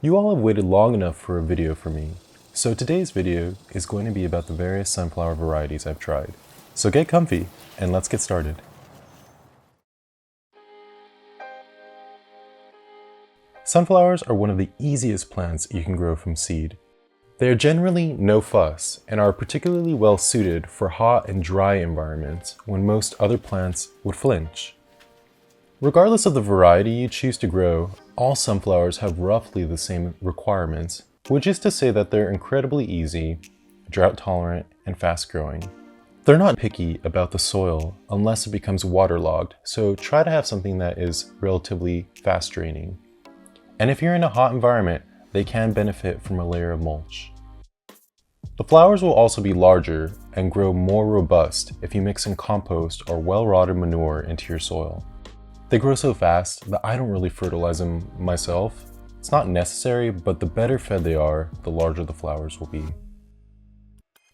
You all have waited long enough for a video from me, so today's video is going to be about the various sunflower varieties I've tried. So get comfy and let's get started. Sunflowers are one of the easiest plants you can grow from seed. They are generally no fuss and are particularly well suited for hot and dry environments when most other plants would flinch. Regardless of the variety you choose to grow, all sunflowers have roughly the same requirements, which is to say that they're incredibly easy, drought tolerant, and fast growing. They're not picky about the soil unless it becomes waterlogged, so try to have something that is relatively fast draining. And if you're in a hot environment, they can benefit from a layer of mulch. The flowers will also be larger and grow more robust if you mix in compost or well-rotted manure into your soil. They grow so fast that I don't really fertilize them myself. It's not necessary, but the better fed they are, the larger the flowers will be.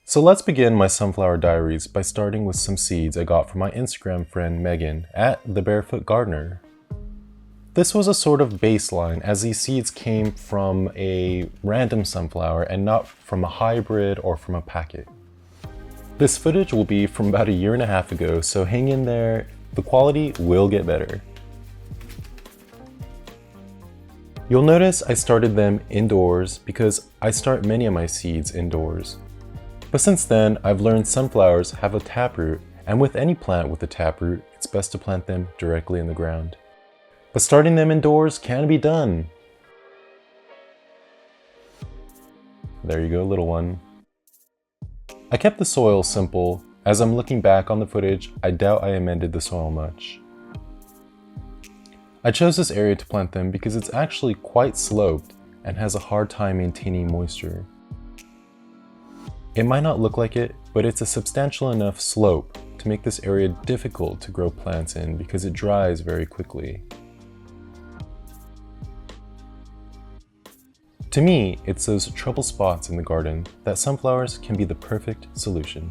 So let's begin my sunflower diaries by starting with some seeds I got from my Instagram friend Megan at The Barefoot Gardener. This was a sort of baseline as these seeds came from a random sunflower and not from a hybrid or from a packet. This footage will be from about a year and a half ago, so hang in there. The quality will get better. You'll notice I started them indoors because I start many of my seeds indoors. But since then, I've learned sunflowers have a taproot, and with any plant with a taproot, it's best to plant them directly in the ground. But starting them indoors can be done. There you go, little one. I kept the soil simple. As I'm looking back on the footage, I doubt I amended the soil much. I chose this area to plant them because it's actually quite sloped and has a hard time maintaining moisture. It might not look like it, but it's a substantial enough slope to make this area difficult to grow plants in because it dries very quickly. To me, it's those trouble spots in the garden that sunflowers can be the perfect solution.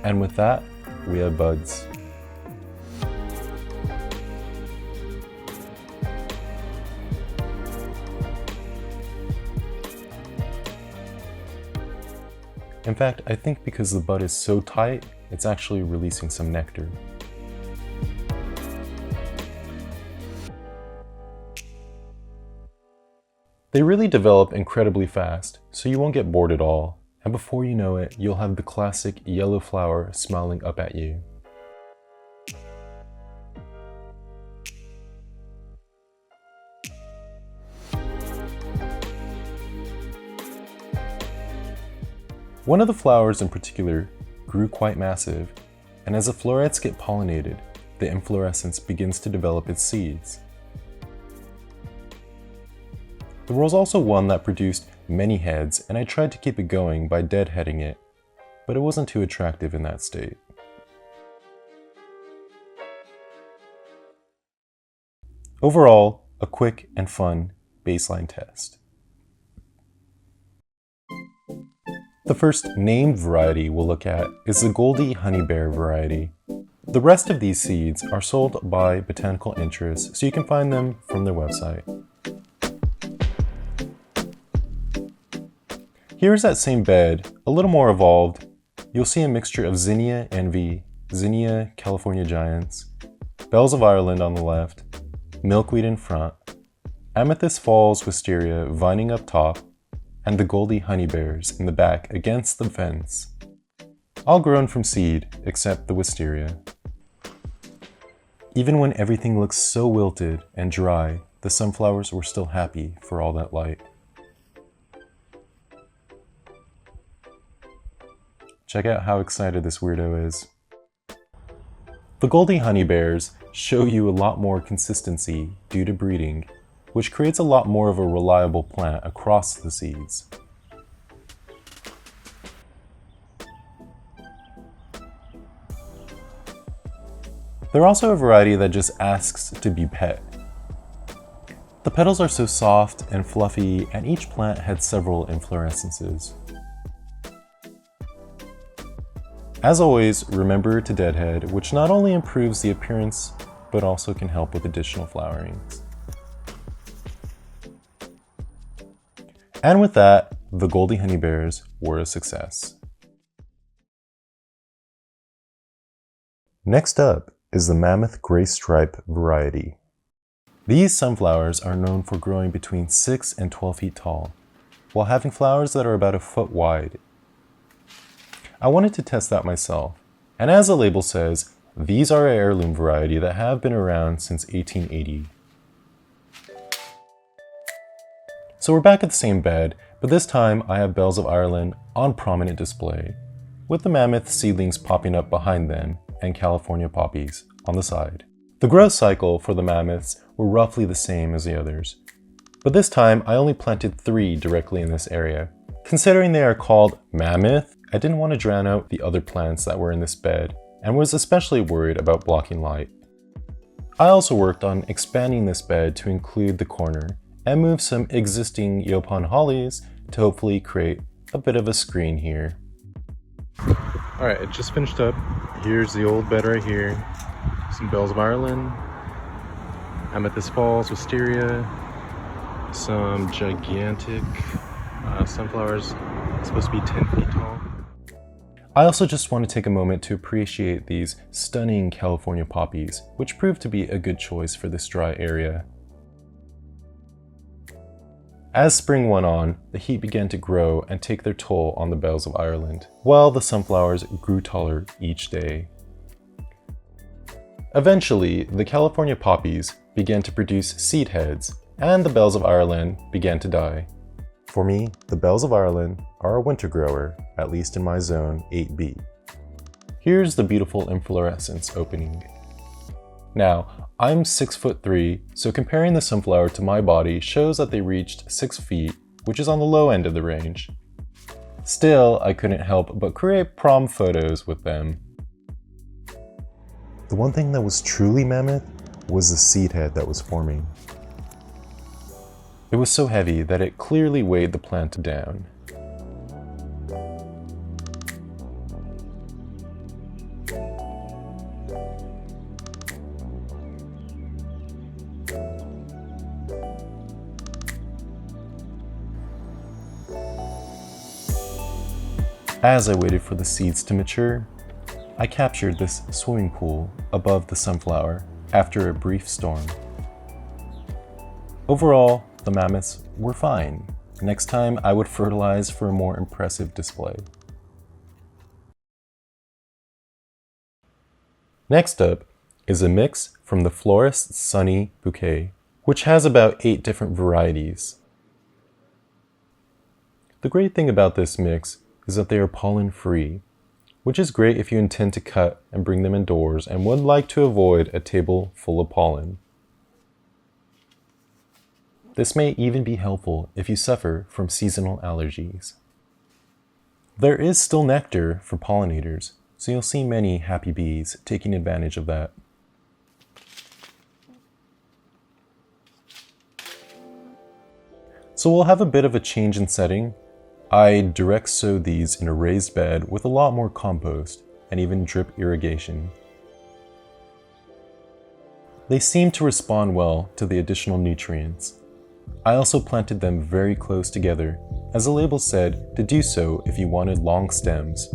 And with that, we have buds. In fact, I think because the bud is so tight, it's actually releasing some nectar. They really develop incredibly fast, so you won't get bored at all. And before you know it, you'll have the classic yellow flower smiling up at you. One of the flowers in particular grew quite massive, and as the florets get pollinated, the inflorescence begins to develop its seeds. There was also one that produced many heads, and I tried to keep it going by deadheading it, but it wasn't too attractive in that state. Overall, a quick and fun baseline test. The first named variety we'll look at is the Goldy Honey Bear variety. The rest of these seeds are sold by botanical interests, so you can find them from their website. Here's that same bed, a little more evolved. You'll see a mixture of Zinnia envy, Zinnia California giants, Bells of Ireland on the left, milkweed in front, amethyst falls wisteria vining up top, and the Goldy Honey Bears in the back against the fence. All grown from seed, except the wisteria. Even when everything looks so wilted and dry, the sunflowers were still happy for all that light. Check out how excited this weirdo is. The Goldy Honey Bears show you a lot more consistency due to breeding, which creates a lot more of a reliable plant across the seeds. They're also a variety that just asks to be pet. The petals are so soft and fluffy, and each plant had several inflorescences. As always, remember to deadhead, which not only improves the appearance, but also can help with additional flowerings. And with that, the Goldy Honey Bears were a success. Next up is the Mammoth Gray Stripe variety. These sunflowers are known for growing between 6 and 12 feet tall, while having flowers that are about a foot wide. I wanted to test that myself, and as the label says, these are an heirloom variety that have been around since 1880. So we're back at the same bed, but this time I have Bells of Ireland on prominent display, with the mammoth seedlings popping up behind them and California poppies on the side. The growth cycle for the mammoths were roughly the same as the others, but this time I only planted 3 directly in this area. Considering they are called Mammoth, I didn't want to drown out the other plants that were in this bed and was especially worried about blocking light. I also worked on expanding this bed to include the corner and move some existing Yopon hollies to hopefully create a bit of a screen here. Alright, it just finished up. Here's the old bed right here. Some Bells of Ireland, Amethyst Falls, Wisteria, some gigantic sunflowers, supposed to be 10 feet tall. I also just want to take a moment to appreciate these stunning California poppies, which proved to be a good choice for this dry area. As spring went on, the heat began to grow and take their toll on the Bells of Ireland, while the sunflowers grew taller each day. Eventually, the California poppies began to produce seed heads, and the Bells of Ireland began to die. For me, the Bells of Ireland are a winter grower, at least in my zone 8B. Here's the beautiful inflorescence opening. Now, I'm 6'3", so comparing the sunflower to my body shows that they reached 6 feet, which is on the low end of the range. Still, I couldn't help but create prom photos with them. The one thing that was truly mammoth was the seed head that was forming. It was so heavy that it clearly weighed the plant down. As I waited for the seeds to mature, I captured this swimming pool above the sunflower after a brief storm. Overall, the mammoths were fine. Next time I would fertilize for a more impressive display. Next up is a mix from the Florist Sunny Bouquet, which has about 8 different varieties. The great thing about this mix is that they are pollen-free, which is great if you intend to cut and bring them indoors and would like to avoid a table full of pollen. This may even be helpful if you suffer from seasonal allergies. There is still nectar for pollinators, so you'll see many happy bees taking advantage of that. So we'll have a bit of a change in setting. I direct sow these in a raised bed with a lot more compost and even drip irrigation. They seem to respond well to the additional nutrients. I also planted them very close together, as the label said to do so if you wanted long stems.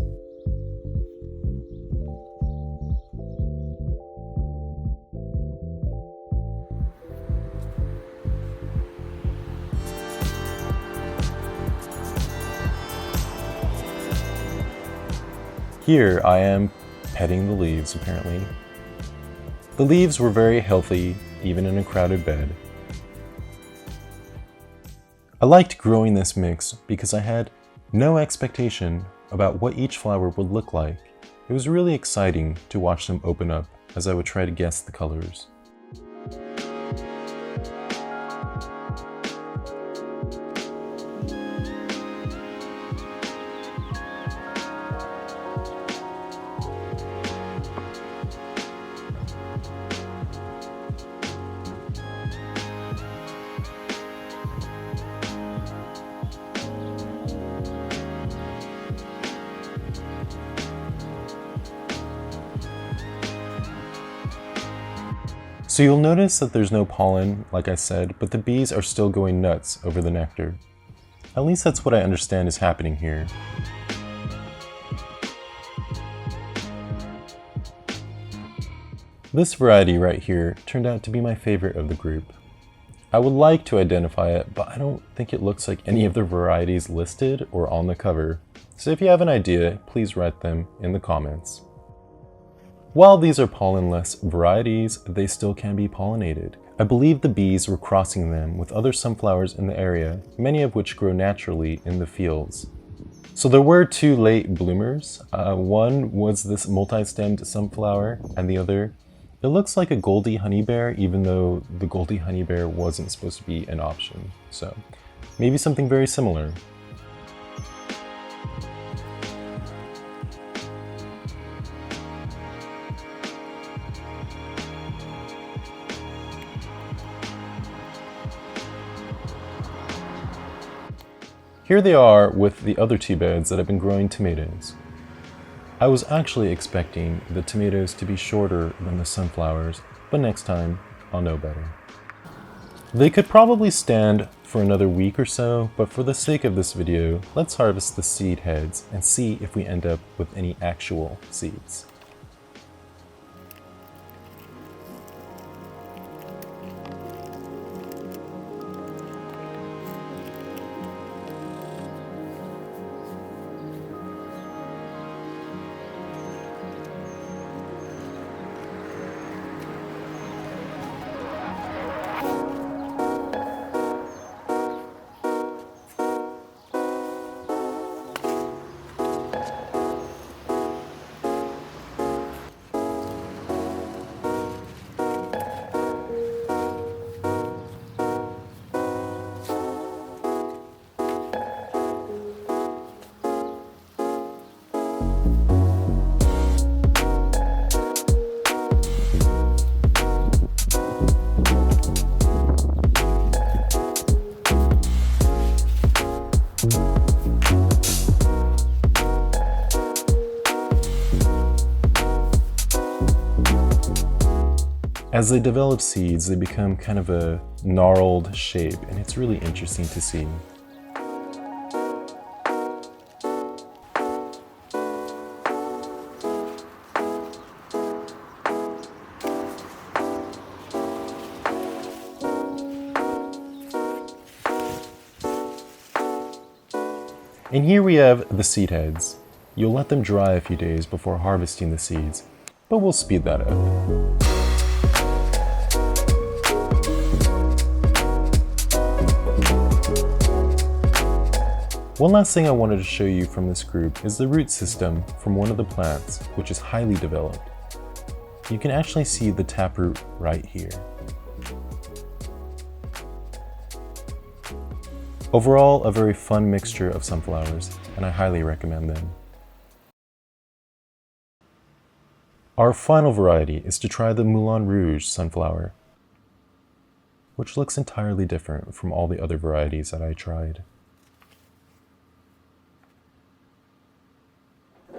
Here I am petting the leaves, apparently. The leaves were very healthy, even in a crowded bed. I liked growing this mix because I had no expectation about what each flower would look like. It was really exciting to watch them open up as I would try to guess the colors. So you'll notice that there's no pollen, like I said, but the bees are still going nuts over the nectar. At least that's what I understand is happening here. This variety right here turned out to be my favorite of the group. I would like to identify it, but I don't think it looks like any of the varieties listed or on the cover. So if you have an idea, please write them in the comments. While these are pollen-less varieties, they still can be pollinated. I believe the bees were crossing them with other sunflowers in the area, many of which grow naturally in the fields. So there were two late bloomers. One was this multi-stemmed sunflower, and the other, it looks like a Goldy Honey Bear, even though the Goldy Honey Bear wasn't supposed to be an option. So maybe something very similar. Here they are with the other two beds that have been growing tomatoes. I was actually expecting the tomatoes to be shorter than the sunflowers, but next time I'll know better. They could probably stand for another week or so, but for the sake of this video, let's harvest the seed heads and see if we end up with any actual seeds. As they develop seeds, they become kind of a gnarled shape, and it's really interesting to see. And here we have the seed heads. You'll let them dry a few days before harvesting the seeds, but we'll speed that up. One last thing I wanted to show you from this group is the root system from one of the plants, which is highly developed. You can actually see the taproot right here. Overall, a very fun mixture of sunflowers, and I highly recommend them. Our final variety is to try the Moulin Rouge sunflower, which looks entirely different from all the other varieties that I tried.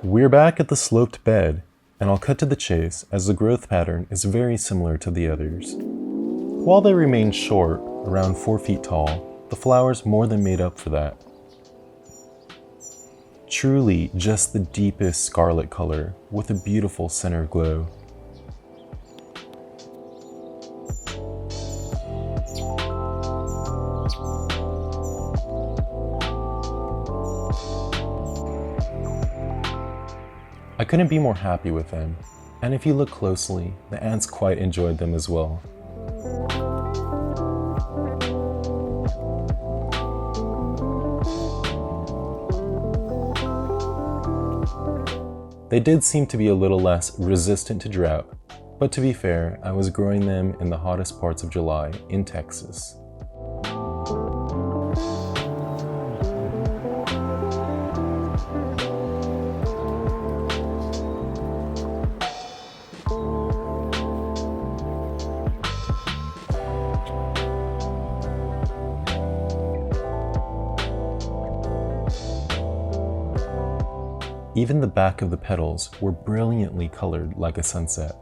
We're back at the sloped bed, and I'll cut to the chase as the growth pattern is very similar to the others. While they remain short, around 4 feet tall, the flowers more than made up for that. Truly just the deepest scarlet color with a beautiful center glow. I couldn't be more happy with them, and if you look closely, the ants quite enjoyed them as well. They did seem to be a little less resistant to drought, but to be fair, I was growing them in the hottest parts of July in Texas. Even the back of the petals were brilliantly colored like a sunset.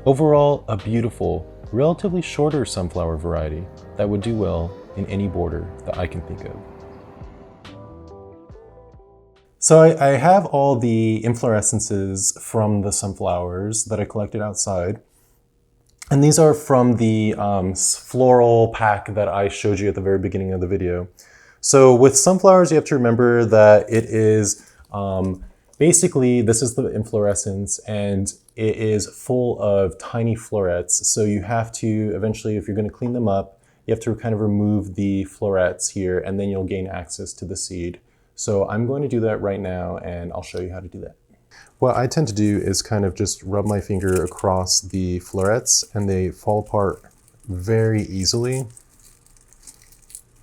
Overall, a beautiful, relatively shorter sunflower variety that would do well in any border that I can think of. So I have all the inflorescences from the sunflowers that I collected outside. And these are from the floral pack that I showed you at the very beginning of the video. So with sunflowers, you have to remember that it is basically, this is the inflorescence and it is full of tiny florets. So you have to eventually, if you're going to clean them up, you have to kind of remove the florets here and then you'll gain access to the seed. So I'm going to do that right now and I'll show you how to do that. What I tend to do is kind of just rub my finger across the florets and they fall apart very easily.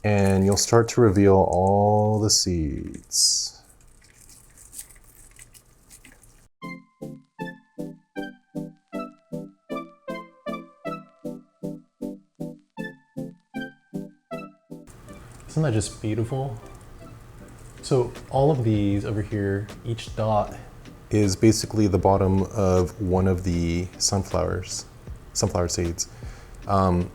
And you'll start to reveal all the seeds. Isn't that just beautiful? So all of these over here, each dot is basically the bottom of one of the sunflower seeds.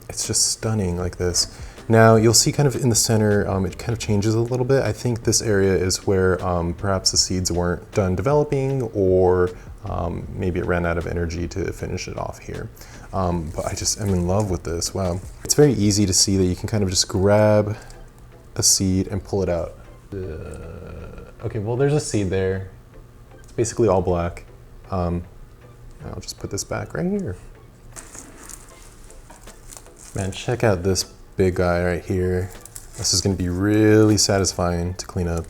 It's just stunning like this. Now you'll see kind of in the center, it kind of changes a little bit. I think this area is where perhaps the seeds weren't done developing or maybe it ran out of energy to finish it off here. But I'm in love with this, wow. It's very easy to see that you can kind of just grab a seed and pull it out. Okay, well there's a seed there. It's basically all black. I'll just put this back right here. Man, check out this big guy right here. This is gonna be really satisfying to clean up.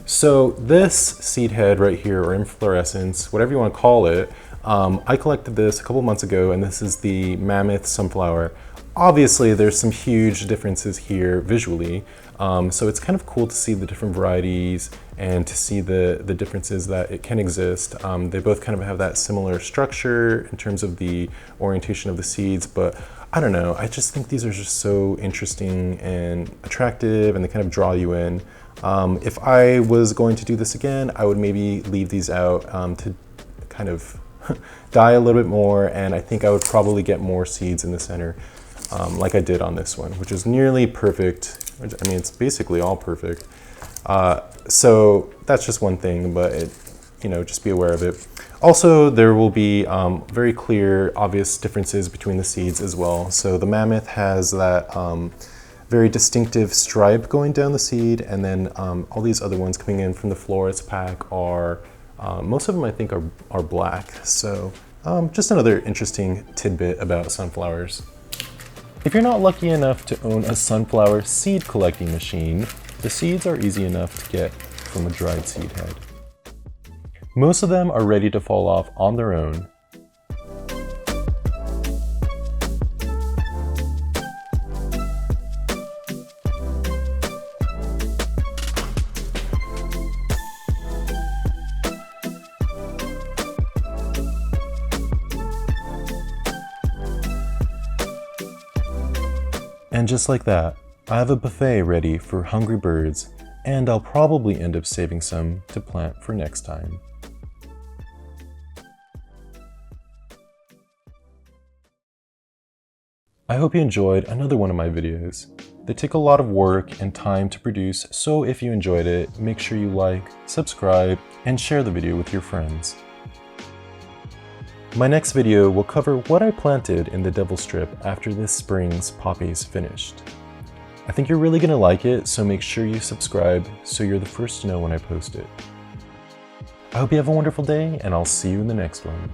So this seed head right here, or inflorescence, whatever you want to call it, I collected this a couple months ago and this is the Mammoth sunflower. Obviously there's some huge differences here visually, so it's kind of cool to see the different varieties and to see the differences that it can exist. They both kind of have that similar structure in terms of the orientation of the seeds, but I don't know, I just think these are just so interesting and attractive and they kind of draw you in. If I was going to do this again, I would maybe leave these out to kind of die a little bit more, and I think I would probably get more seeds in the center like I did on this one, which is nearly perfect. I mean, it's basically all perfect. So that's just one thing, but just be aware of it. Also, there will be very clear, obvious differences between the seeds as well. So the Mammoth has that very distinctive stripe going down the seed, and then all these other ones coming in from the Florist pack are, most of them I think are black. So just another interesting tidbit about sunflowers. If you're not lucky enough to own a sunflower seed collecting machine, the seeds are easy enough to get from a dried seed head. Most of them are ready to fall off on their own. And just like that, I have a buffet ready for hungry birds, and I'll probably end up saving some to plant for next time. I hope you enjoyed another one of my videos. They take a lot of work and time to produce, so if you enjoyed it, make sure you like, subscribe, and share the video with your friends. My next video will cover what I planted in the Devil Strip after this spring's poppies finished. I think you're really gonna like it, so make sure you subscribe so you're the first to know when I post it. I hope you have a wonderful day, and I'll see you in the next one.